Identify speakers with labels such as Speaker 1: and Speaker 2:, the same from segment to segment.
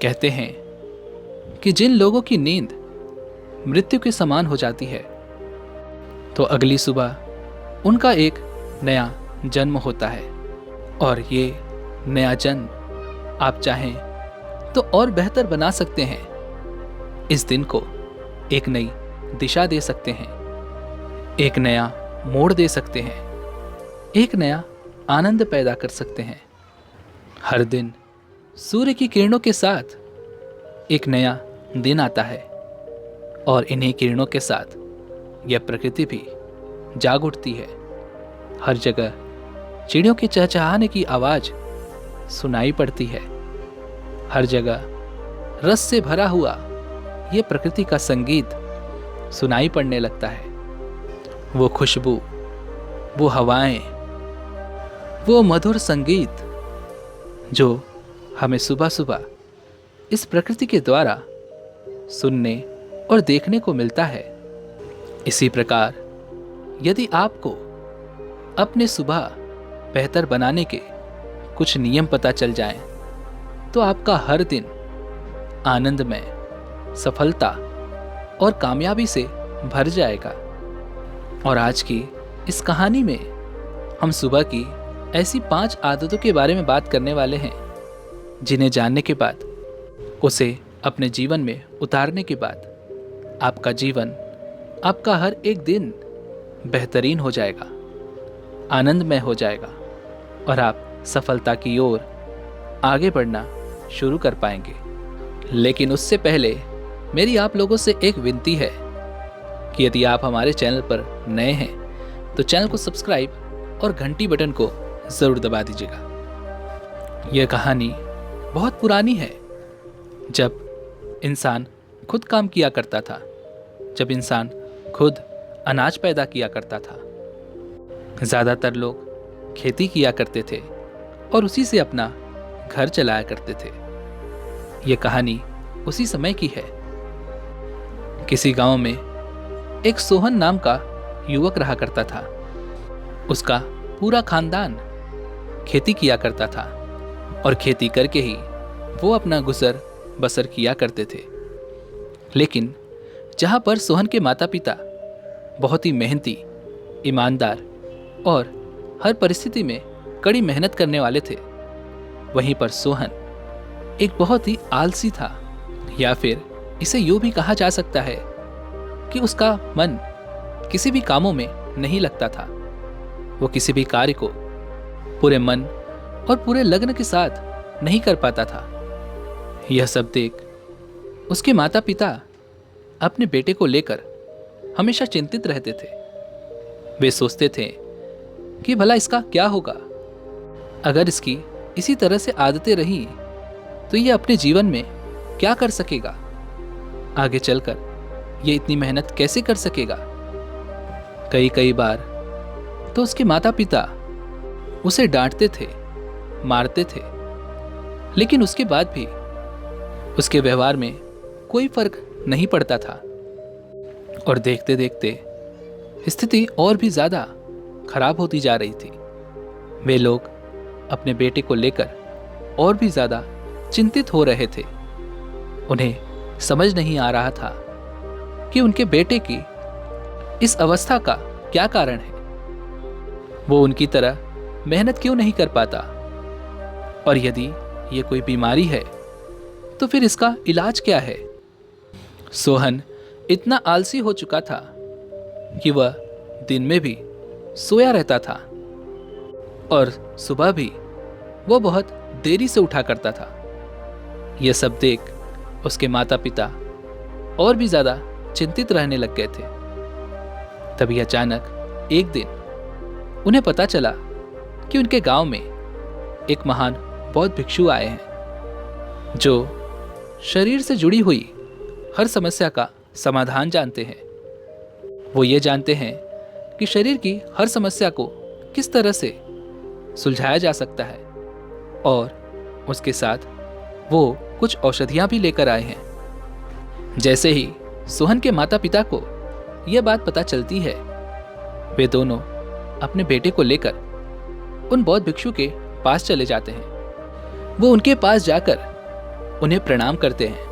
Speaker 1: कहते हैं कि जिन लोगों की नींद मृत्यु के समान हो जाती है तो अगली सुबह उनका एक नया जन्म होता है, और ये नया जन्म आप चाहें तो और बेहतर बना सकते हैं। इस दिन को एक नई दिशा दे सकते हैं, एक नया मोड़ दे सकते हैं, एक नया आनंद पैदा कर सकते हैं। हर दिन सूर्य की किरणों के साथ एक नया दिन आता है, और इन्हीं किरणों के साथ यह प्रकृति भी जाग उठती है। हर जगह चिड़ियों के चहचहाने की आवाज सुनाई पड़ती है। हर जगह रस से भरा हुआ यह प्रकृति का संगीत सुनाई पड़ने लगता है। वो खुशबू, वो हवाएं, वो मधुर संगीत जो हमें सुबह सुबह इस प्रकृति के द्वारा सुनने और देखने को मिलता है। इसी प्रकार यदि आपको अपने सुबह बेहतर बनाने के कुछ नियम पता चल जाएं, तो आपका हर दिन आनंदमय, सफलता और कामयाबी से भर जाएगा। और आज की इस कहानी में हम सुबह की ऐसी 5 आदतों के बारे में बात करने वाले हैं, जिन्हें जानने के बाद, उसे अपने जीवन में उतारने के बाद आपका जीवन, आपका हर एक दिन बेहतरीन हो जाएगा, आनंदमय हो जाएगा, और आप सफलता की ओर आगे बढ़ना शुरू कर पाएंगे। लेकिन उससे पहले मेरी आप लोगों से एक विनती है कि यदि आप हमारे चैनल पर नए हैं तो चैनल को सब्सक्राइब और घंटी बटन को ज़रूर दबा दीजिएगा। यह कहानी बहुत पुरानी है, जब इंसान खुद काम किया करता था, जब इंसान खुद अनाज पैदा किया करता था। ज़्यादातर लोग खेती किया करते थे और उसी से अपना घर चलाया करते थे। ये कहानी उसी समय की है। किसी गांव में एक सोहन नाम का युवक रहा करता था। उसका पूरा खानदान खेती किया करता था, और खेती करके ही वो अपना गुजर बसर किया करते थे। लेकिन जहाँ पर सोहन के माता पिता बहुत ही मेहनती, ईमानदार और हर परिस्थिति में कड़ी मेहनत करने वाले थे, वहीं पर सोहन एक बहुत ही आलसी था, या फिर इसे यूं भी कहा जा सकता है कि उसका मन किसी भी कामों में नहीं लगता था। वो किसी भी कार्य को पूरे मन और पूरे लगन के साथ नहीं कर पाता था। यह सब देख उसके माता पिता अपने बेटे को लेकर हमेशा चिंतित रहते थे। वे सोचते थे कि भला इसका क्या होगा। अगर इसकी इसी तरह से आदतें रही तो ये अपने जीवन में क्या कर सकेगा, आगे चलकर ये इतनी मेहनत कैसे कर सकेगा। कई बार तो उसके माता पिता उसे डांटते थे, मारते थे, लेकिन उसके बाद भी उसके व्यवहार में कोई फर्क नहीं पड़ता था। और देखते देखते स्थिति और भी ज्यादा खराब होती जा रही थी। वे लोग अपने बेटे को लेकर और भी ज्यादा चिंतित हो रहे थे। उन्हें समझ नहीं आ रहा था कि उनके बेटे की इस अवस्था का क्या कारण है। वो उनकी तरह मेहनत क्यों नहीं कर पाता, और यदि ये कोई बीमारी है तो फिर इसका इलाज क्या है। सोहन इतना आलसी हो चुका था कि वह दिन में भी सोया रहता था, और सुबह भी वो बहुत देरी से उठा करता था। यह सब देख उसके माता पिता और भी ज्यादा चिंतित रहने लग गए थे। तभी अचानक एक दिन उन्हें पता चला कि उनके गांव में एक महान बौद्ध भिक्षु आए हैं, जो शरीर से जुड़ी हुई हर समस्या का समाधान जानते हैं। वो ये जानते हैं कि शरीर की हर समस्या को किस तरह से सुलझाया जा सकता है, और उसके साथ वो कुछ औषधियां भी लेकर आए हैं। जैसे ही सोहन के माता पिता को यह बात पता चलती है, वे दोनों अपने बेटे को लेकर उन बौद्ध भिक्षु के पास चले जाते हैं। वो उनके पास जाकर उन्हें प्रणाम करते हैं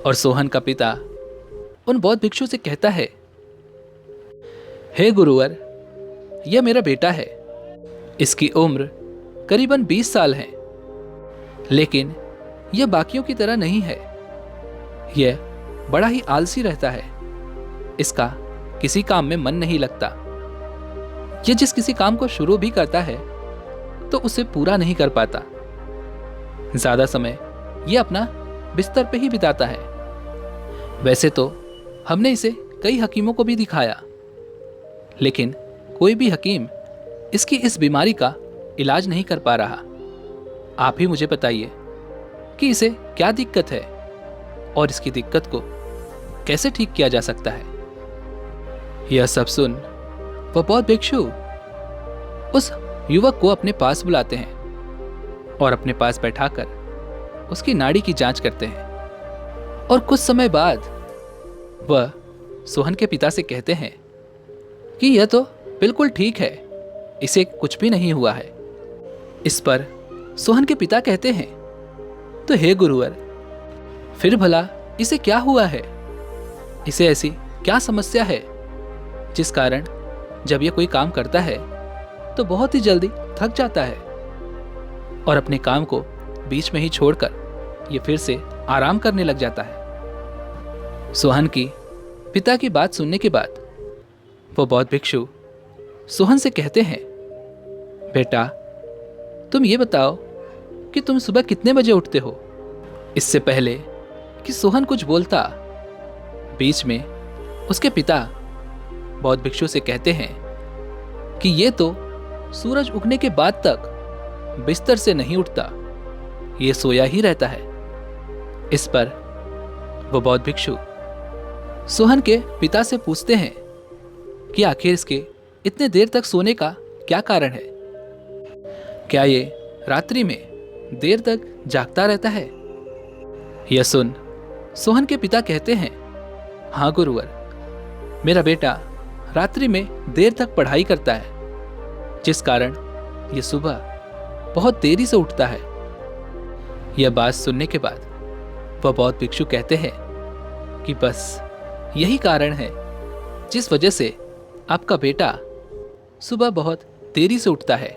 Speaker 1: और सोहन का पिता उन बौद्ध भिक्षु से कहता है, हे गुरुवर, यह मेरा बेटा है। इसकी उम्र करीबन 20 साल है, लेकिन यह बाकियों की तरह नहीं है। यह बड़ा ही आलसी रहता है। इसका किसी काम में मन नहीं लगता। यह जिस किसी काम को शुरू भी करता है तो उसे पूरा नहीं कर पाता। ज्यादा समय यह अपना बिस्तर पे ही बिताता है। वैसे तो हमने इसे कई हकीमों को भी दिखाया, लेकिन कोई भी हकीम इसकी इस बीमारी का इलाज नहीं कर पा रहा। आप ही मुझे बताइए कि इसे क्या दिक्कत है और इसकी दिक्कत को कैसे ठीक किया जा सकता है। यह सब सुन वह बौद्ध भिक्षु उस युवक को अपने पास बुलाते हैं और अपने पास बैठाकर उसकी नाड़ी की जांच करते हैं। और कुछ समय बाद वह सोहन के पिता से कहते हैं कि यह तो बिल्कुल ठीक है, इसे कुछ भी नहीं हुआ है। इस पर सोहन के पिता कहते हैं, तो हे गुरुवर, फिर भला इसे क्या हुआ है? इसे ऐसी क्या समस्या है जिस कारण जब यह कोई काम करता है तो बहुत ही जल्दी थक जाता है और अपने काम को बीच में ही छोड़कर यह फिर से आराम करने लग जाता है। सोहन की पिता की बात सुनने के बाद वो बौद्ध भिक्षु सोहन से कहते हैं, बेटा, तुम ये बताओ कि तुम सुबह कितने बजे उठते हो? इससे पहले कि सोहन कुछ बोलता, बीच में उसके पिता बौद्ध भिक्षु से कहते हैं कि ये तो सूरज उगने के बाद तक बिस्तर से नहीं उठता, ये सोया ही रहता है। इस पर वो बौद्ध भिक्षु सोहन के पिता से पूछते हैं कि आखिर इसके इतने देर तक सोने का क्या कारण है? क्या ये रात्रि में देर तक जागता रहता है? यह सुन सोहन के पिता कहते हैं, हाँ गुरुवर, मेरा बेटा रात्रि में देर तक पढ़ाई करता है, जिस कारण यह सुबह बहुत देरी से उठता है। यह बात सुनने के बाद वह बौद्ध भिक्षु कहते हैं कि बस यही कारण है जिस वजह से आपका बेटा सुबह बहुत देरी से उठता है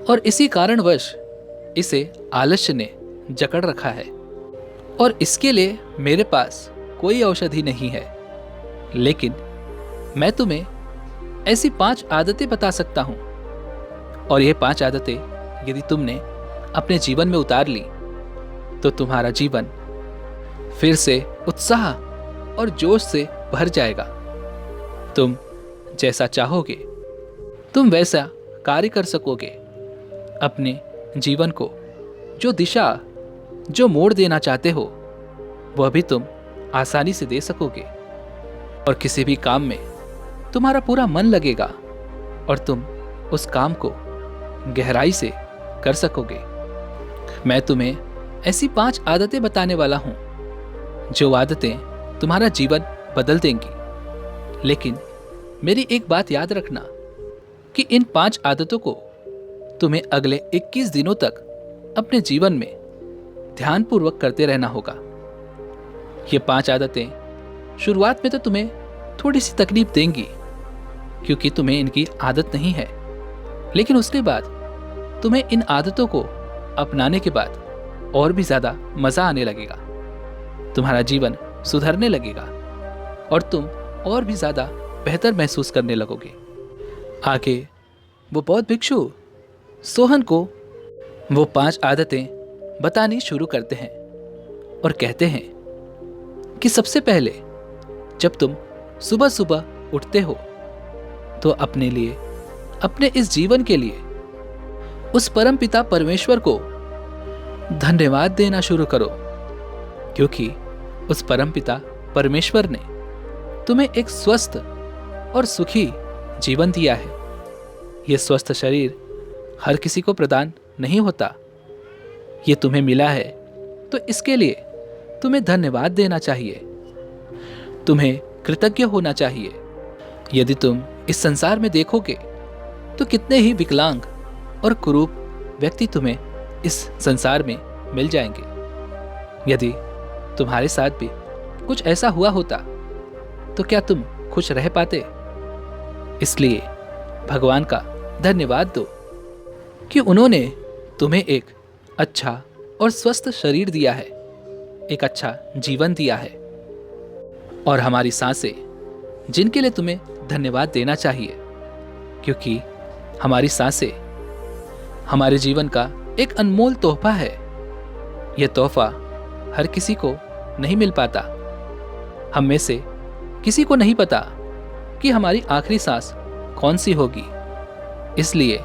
Speaker 1: और इसी कारणवश इसे आलस्य ने जकड़ रखा है और इसके लिए मेरे पास कोई औषधि नहीं है। लेकिन मैं तुम्हें ऐसी 5 आदतें बता सकता हूं और ये 5 आदतें यदि तुमने अपने जीवन में उतार ली तो तुम्हारा जीवन फिर से उत्साह और जोश से भर जाएगा। तुम जैसा चाहोगे तुम वैसा कार्य कर सकोगे। अपने जीवन को जो दिशा, जो मोड़ देना चाहते हो वह भी तुम आसानी से दे सकोगे और किसी भी काम में तुम्हारा पूरा मन लगेगा और तुम उस काम को गहराई से कर सकोगे। मैं तुम्हें ऐसी 5 आदतें बताने वाला हूं जो आदतें तुम्हारा जीवन बदल देंगी। लेकिन मेरी एक बात याद रखना कि इन 5 आदतों को तुम्हें अगले 21 दिनों तक अपने जीवन में ध्यानपूर्वक करते रहना होगा। ये 5 आदतें शुरुआत में तो तुम्हें थोड़ी सी तकलीफ देंगी क्योंकि तुम्हें इनकी आदत नहीं है, लेकिन उसके बाद तुम्हें इन आदतों को अपनाने के बाद और भी ज्यादा मजा आने लगेगा। तुम्हारा जीवन सुधरने लगेगा और तुम और भी ज्यादा बेहतर महसूस करने लगोगे। आगे वो बौद्ध भिक्षु सोहन को वो 5 आदतें बतानी शुरू करते हैं और कहते हैं कि सबसे पहले जब तुम सुबह सुबह उठते हो तो अपने लिए, अपने इस जीवन के लिए उस परम पिता परमेश्वर को धन्यवाद देना शुरू करो, क्योंकि उस परम पिता परमेश्वर ने तुम्हें एक स्वस्थ और सुखी जीवन दिया है। यह स्वस्थ शरीर हर किसी को प्रदान नहीं होता। ये तुम्हें मिला है तो इसके लिए तुम्हें धन्यवाद देना चाहिए, तुम्हें कृतज्ञ होना चाहिए। यदि तुम इस संसार में देखोगे तो कितने ही विकलांग और कुरूप व्यक्ति तुम्हें इस संसार में मिल जाएंगे, यदि तुम्हारे साथ भी कुछ ऐसा हुआ होता तो क्या तुम खुश रह पाते? इसलिए भगवान का धन्यवाद दो कि उन्होंने तुम्हें एक अच्छा और स्वस्थ शरीर दिया है, एक अच्छा जीवन दिया है। और हमारी सांसें, जिनके लिए तुम्हें धन्यवाद देना चाहिए, क्योंकि हमारी सांसें हमारे जीवन का एक अनमोल तोहफा है। यह तोहफा हर किसी को नहीं मिल पाता। हम में से किसी को नहीं पता कि हमारी आखिरी सांस कौन सी होगी। इसलिए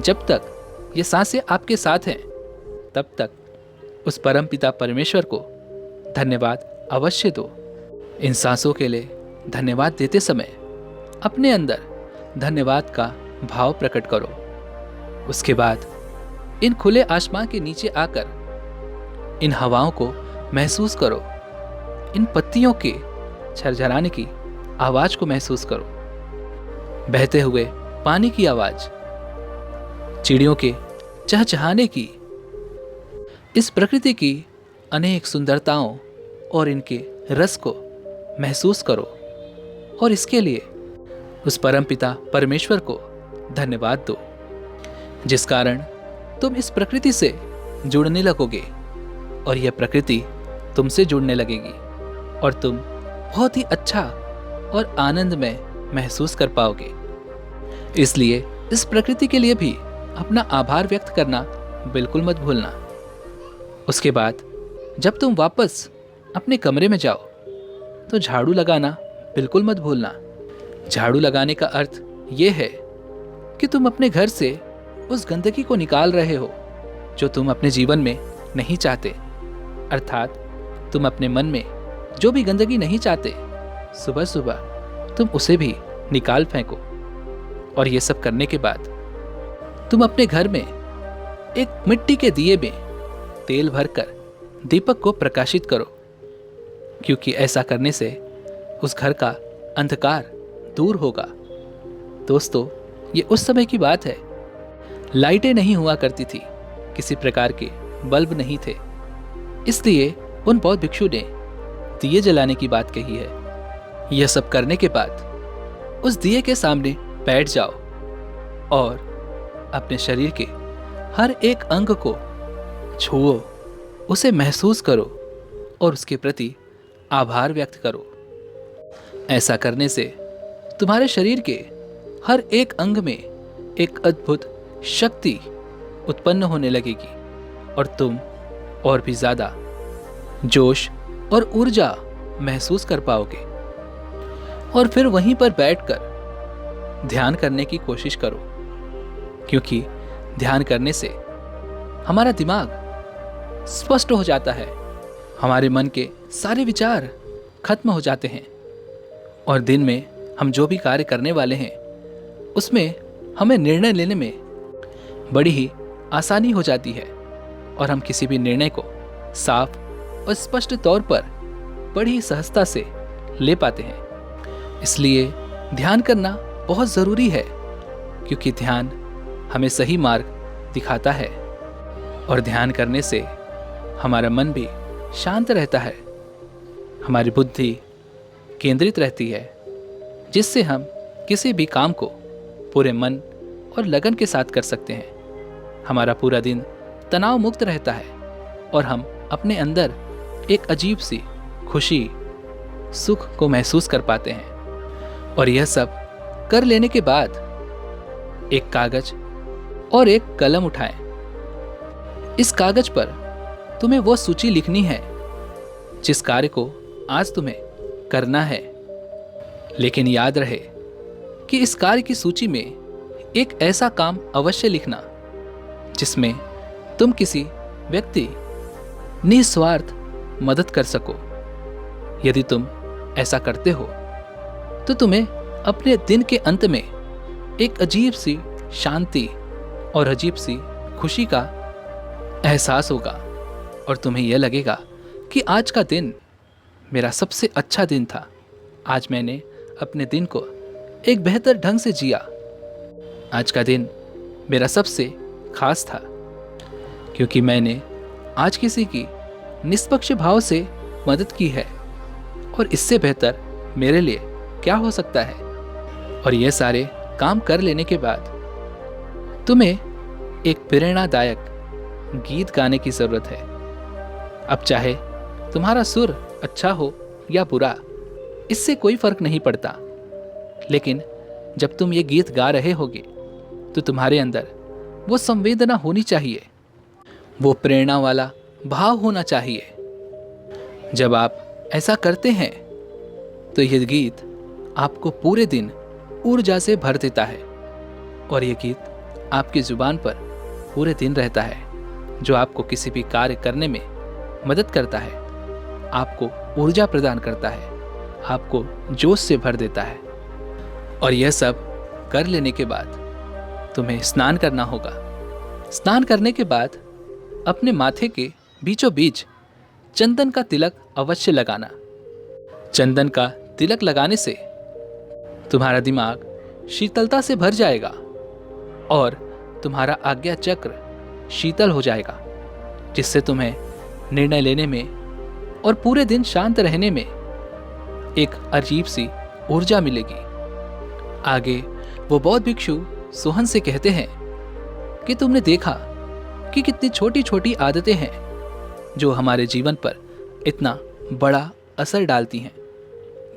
Speaker 1: जब तक ये सांसें आपके साथ हैं, तब तक उस परमपिता परमेश्वर को धन्यवाद अवश्य दो। इन सांसों के लिए धन्यवाद देते समय अपने अंदर धन्यवाद का भाव प्रकट करो। उसके बाद इन खुले आसमान के नीचे आकर इन हवाओं को महसूस करो। इन पत्तियों के झरझराने की आवाज को महसूस करो, बहते हुए पानी की आवाज, चिड़ियों के चहचहाने की, इस प्रकृति की अनेक सुंदरताओं और इनके रस को महसूस करो। और इसके लिए उस परमपिता परमेश्वर को धन्यवाद दो, जिस कारण तुम इस प्रकृति से जुड़ने लगोगे और यह प्रकृति तुमसे जुड़ने लगेगी और तुम बहुत ही अच्छा और आनंदमय महसूस कर पाओगे। इसलिए इस प्रकृति के लिए भी अपना आभार व्यक्त करना बिल्कुल मत भूलना। उसके बाद जब तुम वापस अपने कमरे में जाओ तो झाड़ू लगाना बिल्कुल मत भूलना। झाड़ू लगाने का अर्थ यह है कि तुम अपने घर से उस गंदगी को निकाल रहे हो जो तुम अपने जीवन में नहीं चाहते। अर्थात तुम अपने मन में जो भी गंदगी नहीं चाहते, सुबह सुबह तुम उसे भी निकाल फेंको। और ये सब करने के बाद तुम अपने घर में एक मिट्टी के दिए में तेल भरकर दीपक को प्रकाशित करो, क्योंकि ऐसा करने से उस घर का अंधकार दूर होगा। दोस्तों, ये उस समय की बात है, लाइटें नहीं हुआ करती थी, किसी प्रकार के बल्ब नहीं थे। इसलिए उन बौद्ध भिक्षु ने दिए जलाने की बात कही है। यह सब करने के बाद उस दिए के सामने बैठ जाओ और अपने शरीर के हर एक अंग को छुओ, उसे महसूस करो और उसके प्रति आभार व्यक्त करो। ऐसा करने से तुम्हारे शरीर के हर एक अंग में एक अद्भुत शक्ति उत्पन्न होने लगेगी और तुम और भी ज्यादा जोश और ऊर्जा महसूस कर पाओगे। और फिर वहीं पर बैठकर ध्यान करने की कोशिश करो, क्योंकि ध्यान करने से हमारा दिमाग स्पष्ट हो जाता है, हमारे मन के सारे विचार खत्म हो जाते हैं और दिन में हम जो भी कार्य करने वाले हैं उसमें हमें निर्णय लेने में बड़ी ही आसानी हो जाती है और हम किसी भी निर्णय को साफ और स्पष्ट तौर पर बड़ी ही सहजता से ले पाते हैं। इसलिए ध्यान करना बहुत ज़रूरी है, क्योंकि ध्यान हमें सही मार्ग दिखाता है और ध्यान करने से हमारा मन भी शांत रहता है, हमारी बुद्धि केंद्रित रहती है, जिससे हम किसी भी काम को पूरे मन और लगन के साथ कर सकते हैं। हमारा पूरा दिन तनाव मुक्त रहता है और हम अपने अंदर एक अजीब सी खुशी, सुख को महसूस कर पाते हैं। और यह सब कर लेने के बाद एक कागज और एक कलम उठाएं। इस कागज पर तुम्हें वो सूची लिखनी है जिस कार्य को आज तुम्हें करना है। लेकिन याद रहे कि इस कार्य की सूची में एक ऐसा काम अवश्य लिखना जिसमें तुम किसी व्यक्ति निस्वार्थ मदद कर सको। यदि तुम ऐसा करते हो तो तुम्हें अपने दिन के अंत में एक अजीब सी शांति और अजीब सी खुशी का एहसास होगा और तुम्हें यह लगेगा कि आज का दिन मेरा सबसे अच्छा दिन था। आज मैंने अपने दिन को एक बेहतर ढंग से जिया। आज का दिन मेरा सबसे खास था, क्योंकि मैंने आज किसी की निष्पक्ष भाव से मदद की है, और इससे बेहतर मेरे लिए क्या हो सकता है। और ये सारे काम कर लेने के बाद तुम्हें एक प्रेरणादायक गीत गाने की जरूरत है। अब चाहे तुम्हारा सुर अच्छा हो या बुरा, इससे कोई फर्क नहीं पड़ता, लेकिन जब तुम ये गीत गा रहे होगे तो तुम्हारे अंदर वो संवेदना होनी चाहिए, वो प्रेरणा वाला भाव होना चाहिए। जब आप ऐसा करते हैं तो यह गीत आपको पूरे दिन ऊर्जा से भर देता है, और यह गीत आपकी जुबान पर पूरे दिन रहता है, जो आपको किसी भी कार्य करने में मदद करता है, आपको ऊर्जा प्रदान करता है, आपको जोश से भर देता है। और यह सब कर लेने के बाद तुम्हें स्नान करना होगा। स्नान करने के बाद अपने माथे के बीचों बीच चंदन का तिलक अवश्य लगाना। चंदन का तिलक लगाने से तुम्हारा दिमाग शीतलता से भर जाएगा और तुम्हारा आज्ञा चक्र शीतल हो जाएगा, जिससे तुम्हें निर्णय लेने में और पूरे दिन शांत रहने में एक अजीब सी ऊर्जा मिलेगी। आगे वो बौद्ध भिक्षु सोहन से कहते हैं कि तुमने देखा कि कितनी छोटी छोटी आदतें हैं जो हमारे जीवन पर इतना बड़ा असर डालती हैं।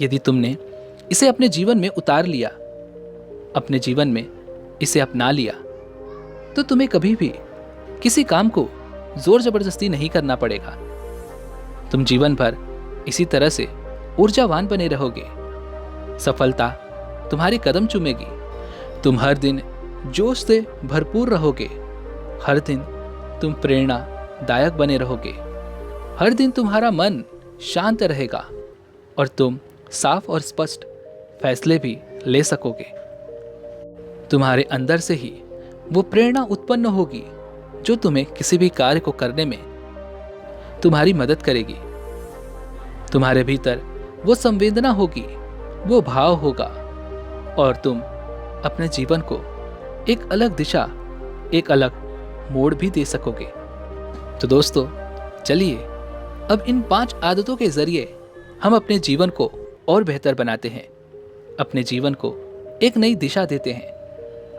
Speaker 1: यदि तुमने इसे अपने जीवन में उतार लिया, अपने जीवन में इसे अपना लिया, तो तुम्हें कभी भी किसी काम को जोर जबरदस्ती नहीं करना पड़ेगा। तुम जीवन भर इसी तरह से ऊर्जावान बने रहोगे। सफलता तुम्हारे कदम चूमेगी। तुम हर दिन जोश से भरपूर रहोगे। हर दिन तुम प्रेरणादायक बने रहोगे। हर दिन तुम्हारा मन शांत रहेगा और तुम साफ और स्पष्ट फैसले भी ले सकोगे। तुम्हारे अंदर से ही वो प्रेरणा उत्पन्न होगी जो तुम्हें किसी भी कार्य को करने में तुम्हारी मदद करेगी। तुम्हारे भीतर वो संवेदना होगी, वो भाव होगा, और तुम अपने जीवन को एक अलग दिशा, एक अलग मोड़ भी दे सकोगे। तो दोस्तों, चलिए अब इन 5 आदतों के जरिए हम अपने जीवन को और बेहतर बनाते हैं, अपने जीवन को एक नई दिशा देते हैं।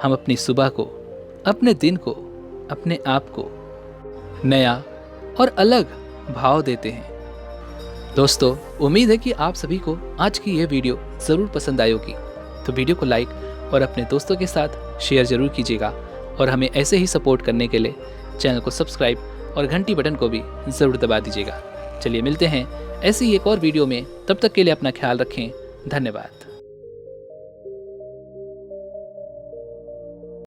Speaker 1: हम अपनी सुबह को, अपने दिन को, अपने आप को नया और अलग भाव देते हैं। दोस्तों, उम्मीद है कि आप सभी को आज की यह वीडियो ज़रूर पसंद आई होगी। तो वीडियो को लाइक और अपने दोस्तों के साथ शेयर ज़रूर कीजिएगा, और हमें ऐसे ही सपोर्ट करने के लिए चैनल को सब्सक्राइब और घंटी बटन को भी ज़रूर दबा दीजिएगा। चलिए मिलते हैं ऐसी एक और वीडियो में, तब तक के लिए अपना ख्याल रखें। धन्यवाद।